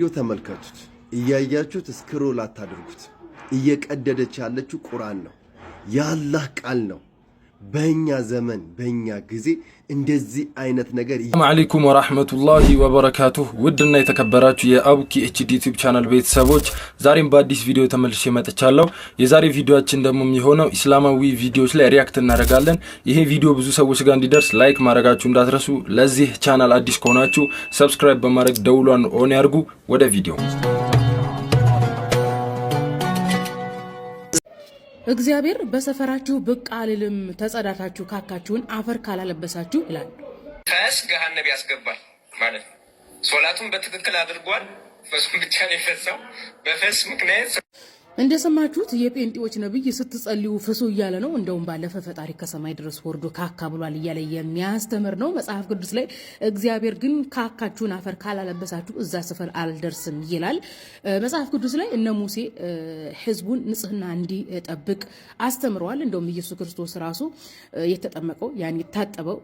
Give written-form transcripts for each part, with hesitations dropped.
ተመልከቱት እያያችሁት ስክሮል አታድርጉት እየቀደደች ያለችው ቁርአን ነው ያላህ ቃል ነው በእኛ ዘመን በእኛ ጊዜ እንደዚህ አይነት ነገር ሰላም አለይኩም ወራህመቱላሂ ወበረካቱሁ ውድና የተከበራችሁ የአቡኪ ኤችዲ ዩቲዩብ ቻናል ቤተሰቦች ዛሬም በአዲስ ቪዲዮ ተመልሼ መጥቻለሁ። የዛሬ ቪዲዮአችን ደግሞ የሚሆነው እስላማዊ ቪዲዮዎች ላይ ሪአክት እናደርጋለን። ይሄ ቪዲዮ ብዙ ሰዎች ጋር እንዲደርስ ላይክ ማድረጋችሁ እንዳትረሱ። ለዚህ ቻናል አዲስ ከሆናችሁ ሰብስክራይብ በማድረግ ደውሏን ኦን ያርጉ። ወደ ቪዲዮ እግዚአብሔር በሰፈራችሁ ብቅ አልልም ተጸዳታችሁ ካካችሁን አፈር ካላለበሳችሁ ይላል። ፈስ ገሃነብ ያስገባል ማለት ነው። ሶላቱን በትክክል አድርጓል። ፈሱን ብቻ ነው የፈሳው። በፈስ ምክንያት እንደሰማችሁት የጴንጤዎች ነብይ ስትጸልዩ ፍሱ እያለ ነው። እንደውም ባለፈ ፈጣሪ ከሰማይ ድረስ ወርዶ ካካ ብሏል እያለ የሚያስተምር ነው። መጽሐፍ ቅዱስ ላይ እግዚአብሔር ግን ካካችሁን አፈር ካላለበሳችሁ እዛ ስፍር አልደርስም ይላል። መጽሐፍ ቅዱስ ላይ እነ ሙሴ ህዝቡን ንጽህና እንዲጠብቅ አስተምረዋል። እንደውም ኢየሱስ ክርስቶስ ራሱ የተጠመቀው ያን የታጠበው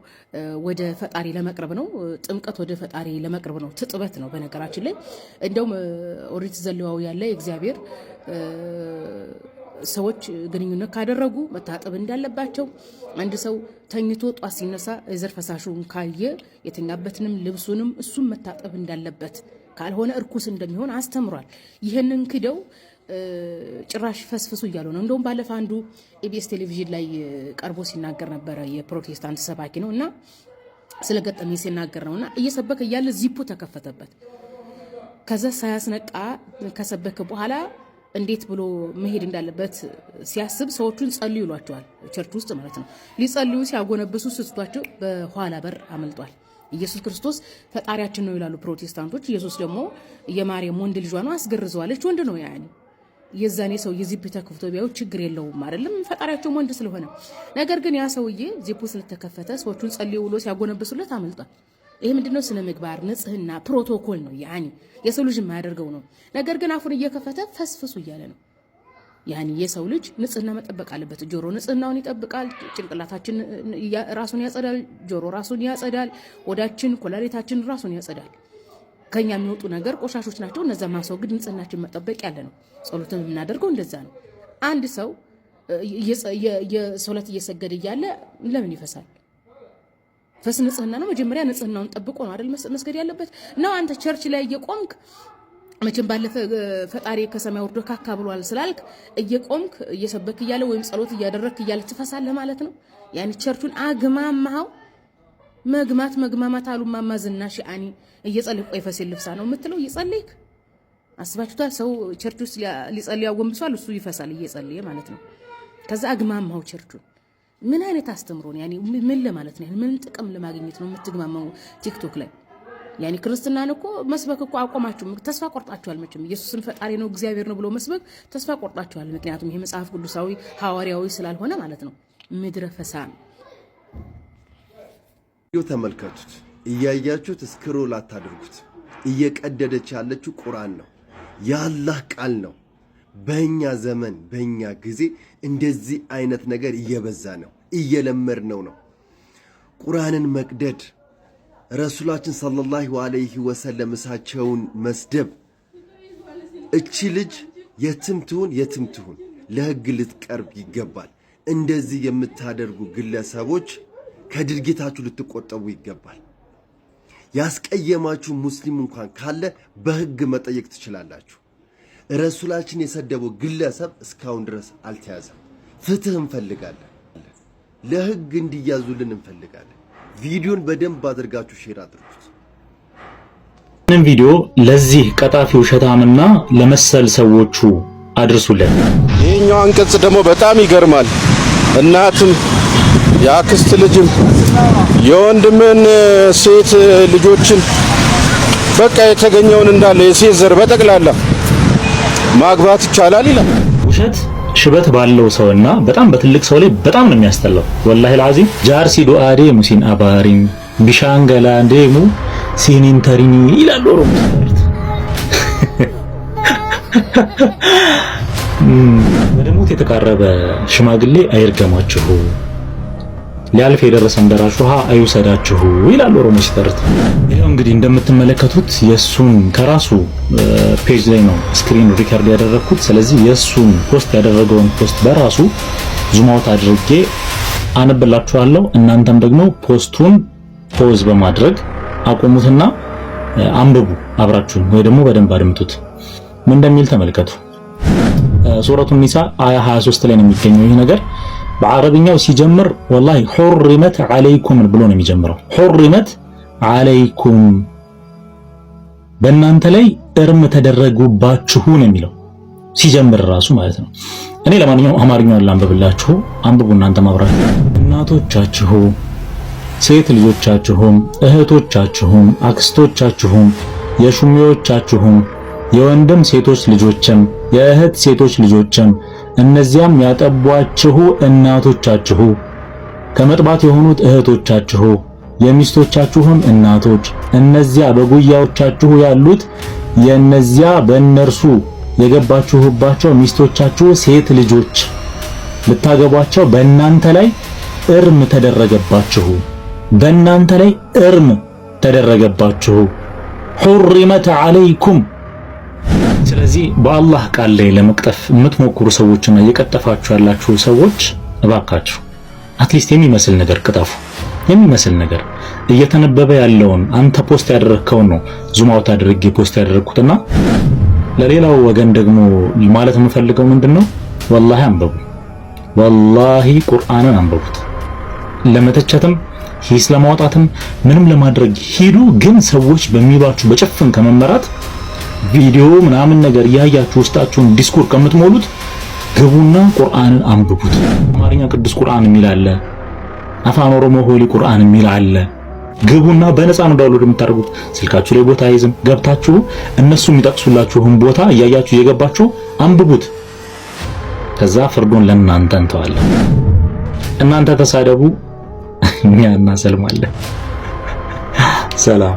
ወደ ፈጣሪ ለመቅረብ ነው። ጥምቀት ወደ ፈጣሪ ለመቅረብ ነው። ትጥበት ነው በነገራችን ላይ። እንደውም ኦሪት ዘሌዋውያን ላይ እግዚአብሔር ሰዎች ግንኙነት ካደረጉ መታጠብ እንዳለባቸው አንድ ሰው ተኝቶ ጧት ሲነሳ የዘር ፈሳሹን ካየ የተኛበትንም ልብሱንም እሱም መታጠብ እንዳለበት ካልሆነ እርኩስ እንደሚሆን አስተምሯል። ይሄንን ክደው ጭራሽ ፈስፍሱ እያሉ ነው። እንደውም ባለፈ አንዱ ኢቢኤስ ቴሌቪዥን ላይ ቀርቦ ሲናገር ነበረ። የፕሮቴስታንት ሰባኪ ነው እና ስለገጠመኝ ሲናገር ነውና እየሰበከ እያለ ዚፑ ተከፈተበት። ከዛ ሳያስነቃ ከሰበከ በኋላ እንዴት ብሎ መሄድ እንዳለበት ሲያስብ ሰዎቹን ጸልዩ ይሏቸዋል። ቸርች ውስጥ ማለት ነው። ሊጸልዩ ሲያጎነበሱ ስስቷቸው በኋላ በር አመልጧል። ኢየሱስ ክርስቶስ ፈጣሪያችን ነው ይላሉ ፕሮቴስታንቶች። ኢየሱስ ደግሞ የማርያም ወንድ ልጇ ነው፣ አስገርዘዋለች፣ ወንድ ነው። ያኔ የዛኔ ሰው የዚፕ ተከፍቶ ቢያዩ ችግር የለውም አይደለም፣ ፈጣሪያቸው ወንድ ስለሆነ። ነገር ግን ያ ሰውዬ ዚፑ ስለተከፈተ ሰዎቹን ጸልዩ ብሎ ሲያጎነበሱለት አመልጧል። ይሄ ምንድነው? ስነ ምግባር፣ ንጽህና፣ ፕሮቶኮል ነው። ያኒ የሰው ልጅ የማያደርገው ነው። ነገር ግን አፉን እየከፈተ ፈስፍሱ እያለ ነው። ያኒ የሰው ልጅ ንጽህና መጠበቅ አለበት። ጆሮ ንጽህናውን ይጠብቃል። ጭንቅላታችን ራሱን ያጸዳል። ጆሮ ራሱን ያጸዳል። ወዳችን፣ ኮላሊታችን ራሱን ያጸዳል። ከኛ የሚወጡ ነገር ቆሻሾች ናቸው። እነዛ ማስወገድ ንጽህናችን መጠበቅ ያለ ነው። ጸሎትን የምናደርገው እንደዛ ነው። አንድ ሰው የሶላት እየሰገደ እያለ ለምን ይፈሳል? ፈስ ንጽህና ነው። መጀመሪያ ንጽህናውን ጠብቆ ነው አይደል መስገድ ያለበት ነው። አንተ ቸርች ላይ እየቆምክ መቼም ባለፈ ፈጣሪ ከሰማይ ወርዶ ካካ ብሏል ስላልክ እየቆምክ እየሰበክ እያለ ወይም ጸሎት እያደረክ እያለ ትፈሳለህ ማለት ነው። ያኒ ቸርቹን አግማማው መግማማት አሉ ማማዝናሽ ያኒ እየጸለይክ ቆይ ፈስ ልብሳ ነው የምትለው እየጸለይክ አስባችሁታል። ሰው ቸርች ውስጥ ሊጸልይ ያጎንብሷል፣ እሱ ይፈሳል እየጸለየ ማለት ነው። ከዛ አግማማው ቸርቹን ምን አይነት አስተምሮ ነው? ያኒ ምን ለማለት ነው? ምን ጥቅም ለማግኘት ነው የምትግማማው? ቲክቶክ ላይ ያኒ ክርስትናን እኮ መስበክ እኮ አቆማችሁ፣ ተስፋ ቆርጣችኋል። መቼም ኢየሱስን ፈጣሪ ነው እግዚአብሔር ነው ብሎ መስበክ ተስፋ ቆርጣችኋል። ምክንያቱም ይሄ መጽሐፍ ቅዱሳዊ ሐዋርያዊ ስላልሆነ ማለት ነው። ምድረ ፈሳን ተመልከቱት እያያችሁት ስክሮል አታድርጉት እየቀደደች ያለችው ቁርአን ነው ያላህ ቃል ነው። በእኛ ዘመን በእኛ ጊዜ እንደዚህ አይነት ነገር እየበዛ ነው፣ እየለመድነው ነው። ቁርአንን መቅደድ፣ ረሱላችን ሰለላሁ ዐለይሂ ወሰለም እሳቸውን መስደብ። እቺ ልጅ የትም ትሁን ለህግ ልትቀርብ ይገባል። እንደዚህ የምታደርጉ ግለሰቦች ከድርጊታችሁ ልትቆጠቡ ይገባል። ያስቀየማችሁ ሙስሊም እንኳን ካለ በህግ መጠየቅ ትችላላችሁ። ረሱላችን የሰደበው ግለሰብ እስካሁን ድረስ አልተያዘም። ፍትህ እንፈልጋለን። ለህግ እንዲያዙልን እንፈልጋለን። ቪዲዮን በደንብ አድርጋችሁ ሼር አድርጉት። ይህንን ቪዲዮ ለዚህ ቀጣፊ ውሸታምና ለመሰል ሰዎቹ አድርሱልን። ይሄኛው አንቀጽ ደግሞ በጣም ይገርማል። እናትም የአክስት ልጅም የወንድምን ሴት ልጆችን በቃ የተገኘውን እንዳለ የሴት ዘር በጠቅላላ ማግባት ይቻላል ይላል። ውሸት ሽበት ባለው ሰውና በጣም በትልቅ ሰው ላይ በጣም ነው የሚያስጠላው። ወላሂ አልዓዚም ጃርሲ ዱአዴ ሙሲን አባሪም ቢሻንገላ እንደሙ ሲኒን ተሪኒ ይላል ኦሮሞ ትምህርት። ወደ ሞት የተቃረበ ሽማግሌ አይርገማችሁ። ሊያልፍ የደረሰ እንደራሽ ውሃ አይውሰዳችሁ ይላል ኦሮሞ ሲተርት። ይሄው እንግዲህ እንደምትመለከቱት የሱን ከራሱ ፔጅ ላይ ነው ስክሪን ሪከርድ ያደረኩት። ስለዚህ የሱን ፖስት ያደረገውን ፖስት በራሱ ዙም አውት አድርጌ አነብላችኋለሁ። እናንተም ደግሞ ፖስቱን ፖዝ በማድረግ አቆሙትና አንብቡ አብራችሁን፣ ወይ ደግሞ በደንብ አድምጡት። ምን እንደሚል ተመልከቱ። ሱረቱ ኒሳ አያ 23 ላይ ነው የሚገኘው ይህ ነገር። በአረብኛው ሲጀምር ወላሂ ሑሪመት ዐለይኩም ብሎ ነው የሚጀምረው። ሑሪመት ዐለይኩም በእናንተ ላይ እርም ተደረጉባችሁ ነው የሚለው ሲጀምር ራሱ ማለት ነው። እኔ ለማንኛውም አማርኛውን ላንብብላችሁ፣ አንብቡ እናንተ ማብራት። እናቶቻችሁ፣ ሴት ልጆቻችሁም፣ እህቶቻችሁም፣ አክስቶቻችሁም፣ የሹሚዎቻችሁም፣ የወንድም ሴቶች ልጆችም፣ የእህት ሴቶች ልጆችም፣ እነዚያም ያጠቧችሁ እናቶቻችሁ፣ ከመጥባት የሆኑት እህቶቻችሁ፣ የሚስቶቻችሁም እናቶች፣ እነዚያ በጉያዎቻችሁ ያሉት የእነዚያ በእነርሱ የገባችሁባቸው ሚስቶቻችሁ ሴት ልጆች ልታገቧቸው በእናንተ ላይ እርም ተደረገባችሁ። በእናንተ ላይ እርም ተደረገባችሁ። ሑሪመት ዐለይኩም። ስለዚህ በአላህ ቃል ላይ ለመቅጠፍ የምትሞክሩ ሰዎችና እየቀጠፋችሁ ያላችሁ ሰዎች እባካችሁ አትሊስት የሚመስል ነገር ቅጠፉ። የሚመስል ነገር እየተነበበ ያለውን አንተ ፖስት ያደረግከውን ነው ዙም አውት አድርጌ ፖስት ያደረግኩትና ለሌላው ወገን ደግሞ ማለት የምፈልገው ምንድነው፣ ወላሂ አንብቡ። ወላሂ ቁርአንን አንብቡት። ለመተቸትም ሂስ ለማውጣትም ምንም ለማድረግ ሂዱ፣ ግን ሰዎች በሚሏችሁ በጭፍን ከመመራት ቪዲዮ ምናምን ነገር ያያችሁ ውስጣችሁን ዲስኩር ከምትሞሉት ግቡና ቁርአንን አንብቡት። አማርኛ ቅዱስ ቁርአን የሚል አለ፣ አፋን ኦሮሞ ሆሊ ቁርአን የሚል አለ። ግቡና በነፃ ነው ዳውንሎድ የምታደርጉት። ስልካችሁ ላይ ቦታ አይዝም። ገብታችሁ እነሱ የሚጠቅሱላችሁን ቦታ እያያችሁ እየገባችሁ አንብቡት። ከዛ ፍርዱን ለእናንተ እንተዋለን። እናንተ ተሳደቡ፣ እኛ እናሰልማለን። ሰላም